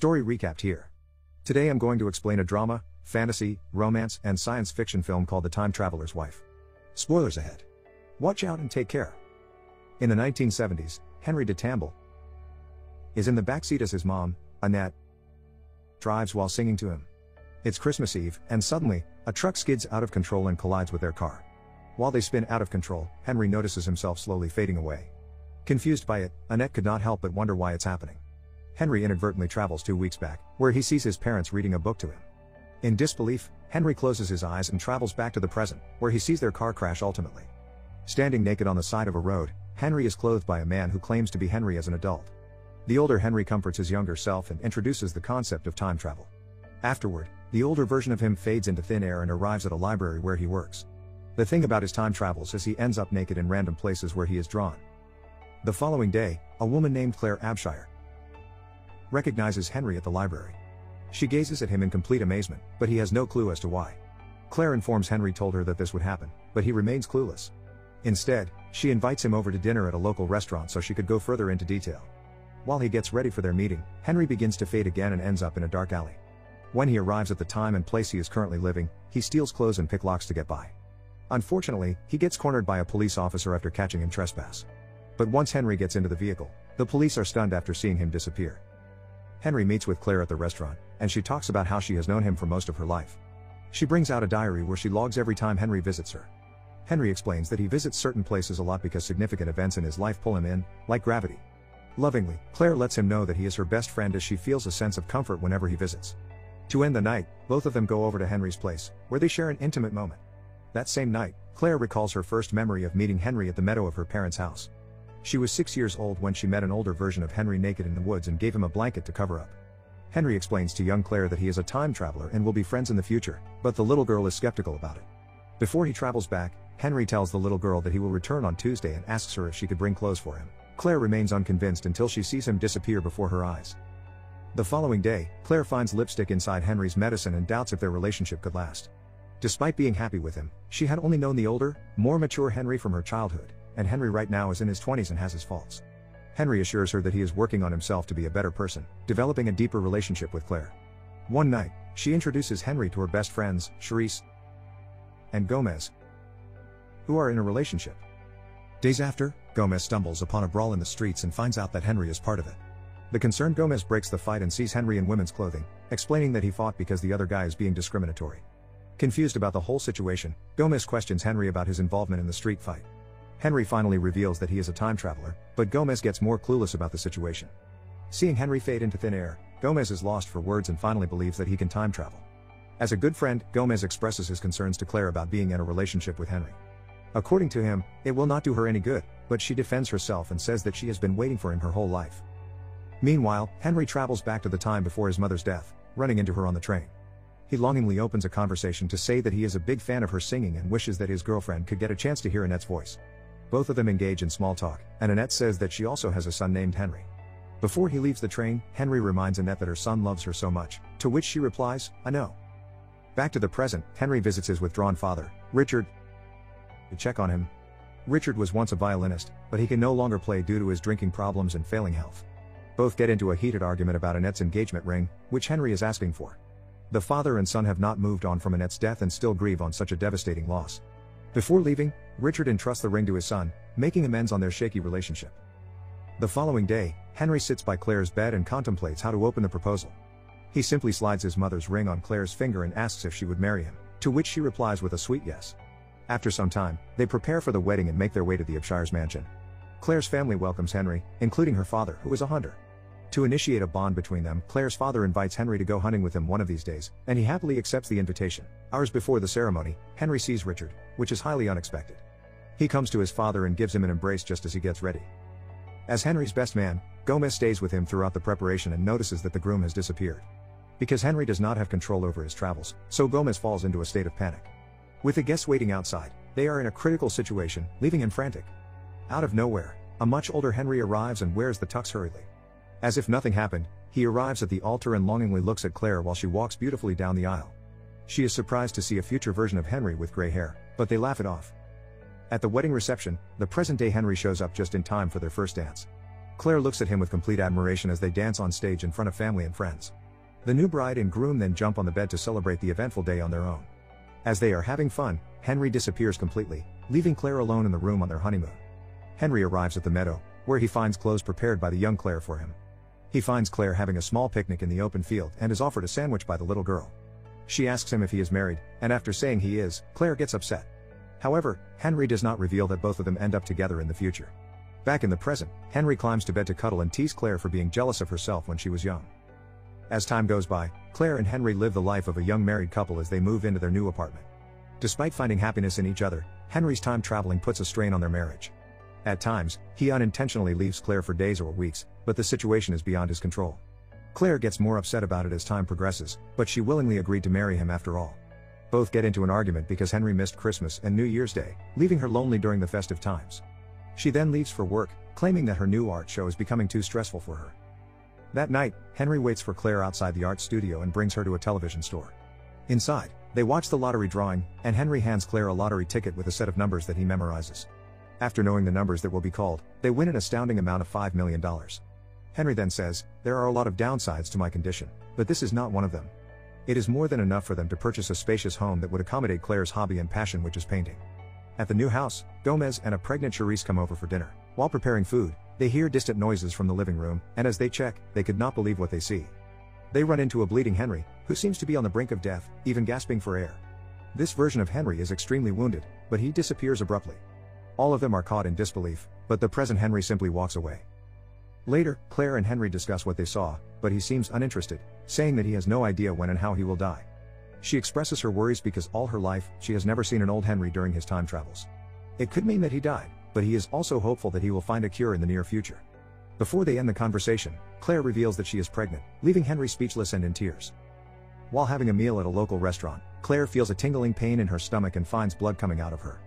Story recapped here. Today I'm going to explain a drama, fantasy, romance, and science fiction film called The Time Traveler's Wife. Spoilers ahead. Watch out and take care. In the 1970s, Henry de Tamble is in the backseat as his mom, Annette, drives while singing to him. It's Christmas Eve, and suddenly, a truck skids out of control and collides with their car. While they spin out of control, Henry notices himself slowly fading away. Confused by it, Annette could not help but wonder why it's happening. Henry inadvertently travels 2 weeks back, where he sees his parents reading a book to him. In disbelief, Henry closes his eyes and travels back to the present, where he sees their car crash ultimately. Standing naked on the side of a road, Henry is clothed by a man who claims to be Henry as an adult. The older Henry comforts his younger self and introduces the concept of time travel. Afterward, the older version of him fades into thin air and arrives at a library where he works. The thing about his time travels is he ends up naked in random places where he is drawn. The following day, a woman named Claire Abshire recognizes Henry at the library. She gazes at him in complete amazement, but he has no clue as to why. Claire informs Henry told her that this would happen, but he remains clueless. Instead, she invites him over to dinner at a local restaurant so she could go further into detail. While he gets ready for their meeting, Henry begins to fade again and ends up in a dark alley. When he arrives at the time and place he is currently living, he steals clothes and picklocks to get by. Unfortunately, he gets cornered by a police officer after catching him trespass. But once Henry gets into the vehicle, the police are stunned after seeing him disappear. Henry meets with Claire at the restaurant, and she talks about how she has known him for most of her life. She brings out a diary where she logs every time Henry visits her. Henry explains that he visits certain places a lot because significant events in his life pull him in, like gravity. Lovingly, Claire lets him know that he is her best friend as she feels a sense of comfort whenever he visits. To end the night, both of them go over to Henry's place, where they share an intimate moment. That same night, Claire recalls her first memory of meeting Henry at the meadow of her parents' house. She was 6 years old when she met an older version of Henry naked in the woods and gave him a blanket to cover up. Henry explains to young Claire that he is a time traveler and will be friends in the future, but the little girl is skeptical about it. Before he travels back, Henry tells the little girl that he will return on Tuesday and asks her if she could bring clothes for him. Claire remains unconvinced until she sees him disappear before her eyes. The following day, Claire finds lipstick inside Henry's medicine and doubts if their relationship could last. Despite being happy with him, she had only known the older, more mature Henry from her childhood, and Henry right now is in his 20s and has his faults. Henry assures her that he is working on himself to be a better person, developing a deeper relationship with Claire. One night, she introduces Henry to her best friends, Charisse and Gomez, who are in a relationship. Days after, Gomez stumbles upon a brawl in the streets and finds out that Henry is part of it. The concerned Gomez breaks the fight and sees Henry in women's clothing, explaining that he fought because the other guy is being discriminatory. Confused about the whole situation, Gomez questions Henry about his involvement in the street fight. Henry finally reveals that he is a time traveler, but Gomez gets more clueless about the situation. Seeing Henry fade into thin air, Gomez is lost for words and finally believes that he can time travel. As a good friend, Gomez expresses his concerns to Claire about being in a relationship with Henry. According to him, it will not do her any good, but she defends herself and says that she has been waiting for him her whole life. Meanwhile, Henry travels back to the time before his mother's death, running into her on the train. He longingly opens a conversation to say that he is a big fan of her singing and wishes that his girlfriend could get a chance to hear Annette's voice. Both of them engage in small talk, and Annette says that she also has a son named Henry. Before he leaves the train, Henry reminds Annette that her son loves her so much, to which she replies, "I know." Back to the present, Henry visits his withdrawn father, Richard, to check on him. Richard was once a violinist, but he can no longer play due to his drinking problems and failing health. Both get into a heated argument about Annette's engagement ring, which Henry is asking for. The father and son have not moved on from Annette's death and still grieve on such a devastating loss. Before leaving, Richard entrusts the ring to his son, making amends on their shaky relationship. The following day, Henry sits by Claire's bed and contemplates how to open the proposal. He simply slides his mother's ring on Claire's finger and asks if she would marry him, to which she replies with a sweet yes. After some time, they prepare for the wedding and make their way to the Abshire's mansion. Claire's family welcomes Henry, including her father, who is a hunter. To initiate a bond between them, Claire's father invites Henry to go hunting with him one of these days, and he happily accepts the invitation. Hours before the ceremony, Henry sees Richard, which is highly unexpected. He comes to his father and gives him an embrace just as he gets ready. As Henry's best man, Gomez stays with him throughout the preparation and notices that the groom has disappeared. Because Henry does not have control over his travels, so Gomez falls into a state of panic. With the guests waiting outside, they are in a critical situation, leaving him frantic. Out of nowhere, a much older Henry arrives and wears the tux hurriedly. As if nothing happened, he arrives at the altar and longingly looks at Claire while she walks beautifully down the aisle. She is surprised to see a future version of Henry with gray hair, but they laugh it off. At the wedding reception, the present-day Henry shows up just in time for their first dance. Claire looks at him with complete admiration as they dance on stage in front of family and friends. The new bride and groom then jump on the bed to celebrate the eventful day on their own. As they are having fun, Henry disappears completely, leaving Claire alone in the room on their honeymoon. Henry arrives at the meadow, where he finds clothes prepared by the young Claire for him. He finds Claire having a small picnic in the open field and is offered a sandwich by the little girl. She asks him if he is married, and after saying he is, Claire gets upset. However, Henry does not reveal that both of them end up together in the future. Back in the present, Henry climbs to bed to cuddle and tease Claire for being jealous of herself when she was young. As time goes by, Claire and Henry live the life of a young married couple as they move into their new apartment. Despite finding happiness in each other, Henry's time traveling puts a strain on their marriage. At times, he unintentionally leaves Claire for days or weeks, but the situation is beyond his control. Claire gets more upset about it as time progresses, but she willingly agreed to marry him after all. Both get into an argument because Henry missed Christmas and New Year's Day, leaving her lonely during the festive times. She then leaves for work, claiming that her new art show is becoming too stressful for her. That night, Henry waits for Claire outside the art studio and brings her to a television store. Inside, they watch the lottery drawing, and Henry hands Claire a lottery ticket with a set of numbers that he memorizes. After knowing the numbers that will be called, they win an astounding amount of $5 million. Henry then says, "There are a lot of downsides to my condition, but this is not one of them." It is more than enough for them to purchase a spacious home that would accommodate Claire's hobby and passion, which is painting. At the new house, Gomez and a pregnant Charisse come over for dinner. While preparing food, they hear distant noises from the living room, and as they check, they could not believe what they see. They run into a bleeding Henry, who seems to be on the brink of death, even gasping for air. This version of Henry is extremely wounded, but he disappears abruptly. All of them are caught in disbelief, but the present Henry simply walks away. Later, Claire and Henry discuss what they saw, but he seems uninterested, saying that he has no idea when and how he will die. She expresses her worries because all her life, she has never seen an old Henry during his time travels. It could mean that he died, but he is also hopeful that he will find a cure in the near future. Before they end the conversation, Claire reveals that she is pregnant, leaving Henry speechless and in tears. While having a meal at a local restaurant, Claire feels a tingling pain in her stomach and finds blood coming out of her.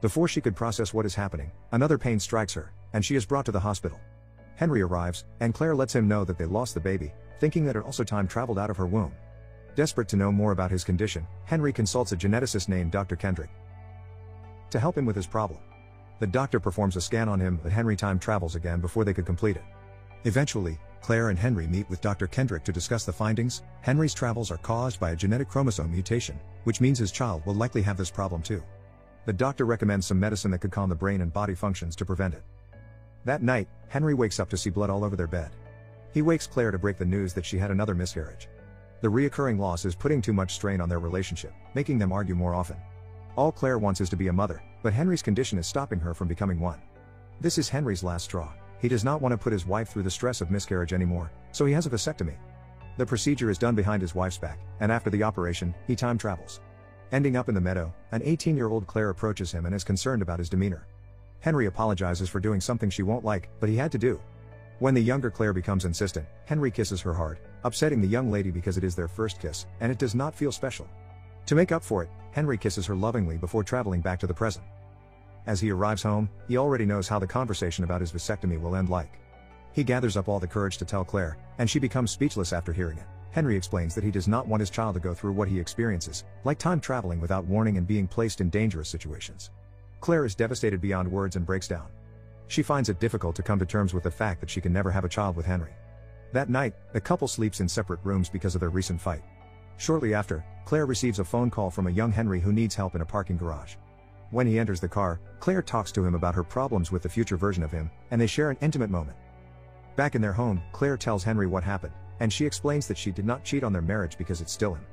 Before she could process what is happening, another pain strikes her, and she is brought to the hospital. Henry arrives, and Claire lets him know that they lost the baby, thinking that it also time traveled out of her womb. Desperate to know more about his condition, Henry consults a geneticist named Dr. Kendrick to help him with his problem. The doctor performs a scan on him, but Henry time travels again before they could complete it. Eventually, Claire and Henry meet with Dr. Kendrick to discuss the findings. Henry's travels are caused by a genetic chromosome mutation, which means his child will likely have this problem too. The doctor recommends some medicine that could calm the brain and body functions to prevent it. That night, Henry wakes up to see blood all over their bed. He wakes Claire to break the news that she had another miscarriage. The reoccurring loss is putting too much strain on their relationship, making them argue more often. All Claire wants is to be a mother, but Henry's condition is stopping her from becoming one. This is Henry's last straw. He does not want to put his wife through the stress of miscarriage anymore, so he has a vasectomy. The procedure is done behind his wife's back, and after the operation, he time travels. Ending up in the meadow, an 18-year-old Claire approaches him and is concerned about his demeanor. Henry apologizes for doing something she won't like, but he had to do. When the younger Claire becomes insistent, Henry kisses her hard, upsetting the young lady because it is their first kiss, and it does not feel special. To make up for it, Henry kisses her lovingly before traveling back to the present. As he arrives home, he already knows how the conversation about his vasectomy will end like. He gathers up all the courage to tell Claire, and she becomes speechless after hearing it. Henry explains that he does not want his child to go through what he experiences, like time traveling without warning and being placed in dangerous situations. Claire is devastated beyond words and breaks down. She finds it difficult to come to terms with the fact that she can never have a child with Henry. That night, the couple sleeps in separate rooms because of their recent fight. Shortly after, Claire receives a phone call from a young Henry who needs help in a parking garage. When he enters the car, Claire talks to him about her problems with the future version of him, and they share an intimate moment. Back in their home, Claire tells Henry what happened, and she explains that she did not cheat on their marriage because it's still him.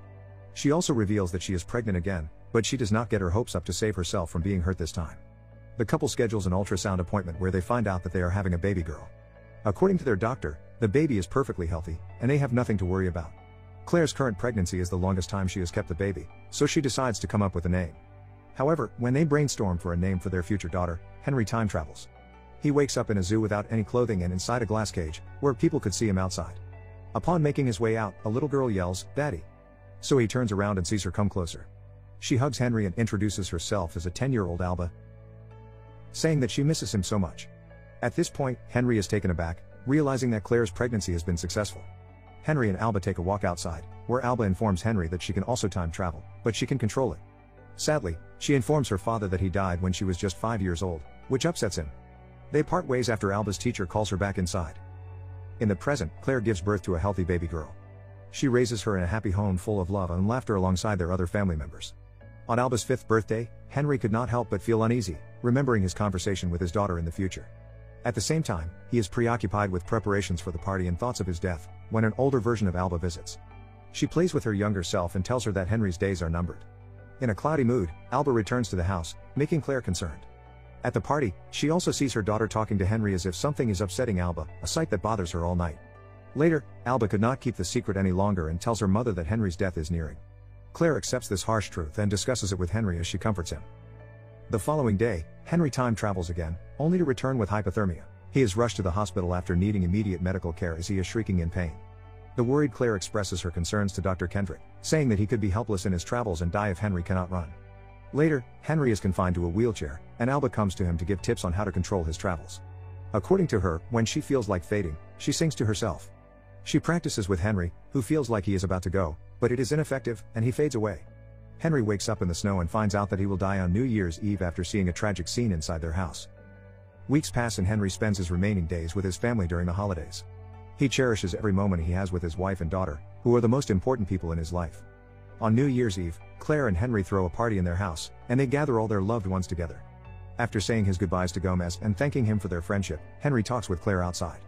She also reveals that she is pregnant again, but she does not get her hopes up to save herself from being hurt this time. The couple schedules an ultrasound appointment where they find out that they are having a baby girl. According to their doctor, the baby is perfectly healthy, and they have nothing to worry about. Claire's current pregnancy is the longest time she has kept the baby, so she decides to come up with a name. However, when they brainstorm for a name for their future daughter, Henry time travels. He wakes up in a zoo without any clothing and inside a glass cage, where people could see him outside. Upon making his way out, a little girl yells, "Daddy!" So he turns around and sees her come closer. She hugs Henry and introduces herself as a 10-year-old Alba, saying that she misses him so much. At this point, Henry is taken aback, realizing that Claire's pregnancy has been successful. Henry and Alba take a walk outside, where Alba informs Henry that she can also time travel, but she can control it. Sadly, she informs her father that he died when she was just 5 years old, which upsets him. They part ways after Alba's teacher calls her back inside. In the present, Claire gives birth to a healthy baby girl. She raises her in a happy home full of love and laughter alongside their other family members. On Alba's 5th birthday, Henry could not help but feel uneasy, remembering his conversation with his daughter in the future. At the same time, he is preoccupied with preparations for the party and thoughts of his death, when an older version of Alba visits. She plays with her younger self and tells her that Henry's days are numbered. In a cloudy mood, Alba returns to the house, making Claire concerned. At the party, she also sees her daughter talking to Henry as if something is upsetting Alba, a sight that bothers her all night. Later, Alba could not keep the secret any longer and tells her mother that Henry's death is nearing. Claire accepts this harsh truth and discusses it with Henry as she comforts him. The following day, Henry time travels again, only to return with hypothermia. He is rushed to the hospital after needing immediate medical care as he is shrieking in pain. The worried Claire expresses her concerns to Dr. Kendrick, saying that he could be helpless in his travels and die if Henry cannot run. Later, Henry is confined to a wheelchair, and Alba comes to him to give tips on how to control his travels. According to her, when she feels like fading, she sings to herself. She practices with Henry, who feels like he is about to go, but it is ineffective, and he fades away. Henry wakes up in the snow and finds out that he will die on New Year's Eve after seeing a tragic scene inside their house. Weeks pass and Henry spends his remaining days with his family during the holidays. He cherishes every moment he has with his wife and daughter, who are the most important people in his life. On New Year's Eve, Claire and Henry throw a party in their house, and they gather all their loved ones together. After saying his goodbyes to Gomez and thanking him for their friendship, Henry talks with Claire outside.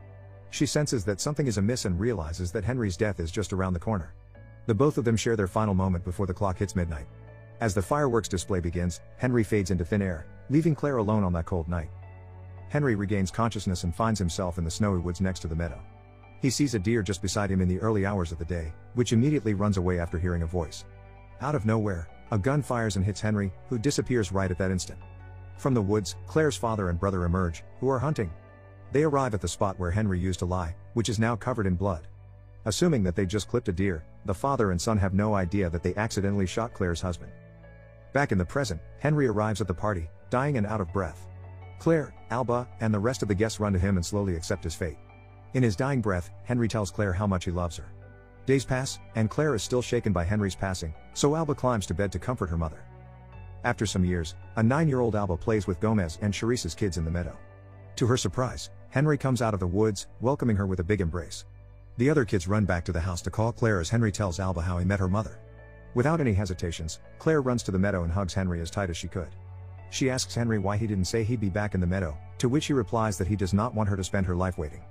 She senses that something is amiss and realizes that Henry's death is just around the corner. The both of them share their final moment before the clock hits midnight. As the fireworks display begins, Henry fades into thin air, leaving Claire alone on that cold night. Henry regains consciousness and finds himself in the snowy woods next to the meadow. He sees a deer just beside him in the early hours of the day, which immediately runs away after hearing a voice. Out of nowhere, a gun fires and hits Henry, who disappears right at that instant. From the woods, Claire's father and brother emerge, who are hunting. They arrive at the spot where Henry used to lie, which is now covered in blood. Assuming that they just clipped a deer, the father and son have no idea that they accidentally shot Claire's husband. Back in the present, Henry arrives at the party, dying and out of breath. Claire, Alba, and the rest of the guests run to him and slowly accept his fate. In his dying breath, Henry tells Claire how much he loves her. Days pass, and Claire is still shaken by Henry's passing, so Alba climbs to bed to comfort her mother. After some years, a 9-year-old Alba plays with Gomez and Charissa's kids in the meadow. To her surprise, Henry comes out of the woods, welcoming her with a big embrace. The other kids run back to the house to call Claire as Henry tells Alba how he met her mother. Without any hesitations, Claire runs to the meadow and hugs Henry as tight as she could. She asks Henry why he didn't say he'd be back in the meadow, to which he replies that he does not want her to spend her life waiting.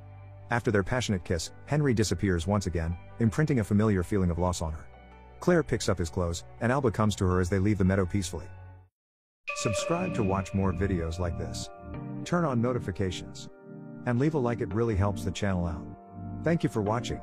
After their passionate kiss, Henry disappears once again, imprinting a familiar feeling of loss on her. Claire picks up his clothes, and Alba comes to her as they leave the meadow peacefully. Subscribe to watch more videos like this. Turn on notifications. And leave a like, it really helps the channel out. Thank you for watching.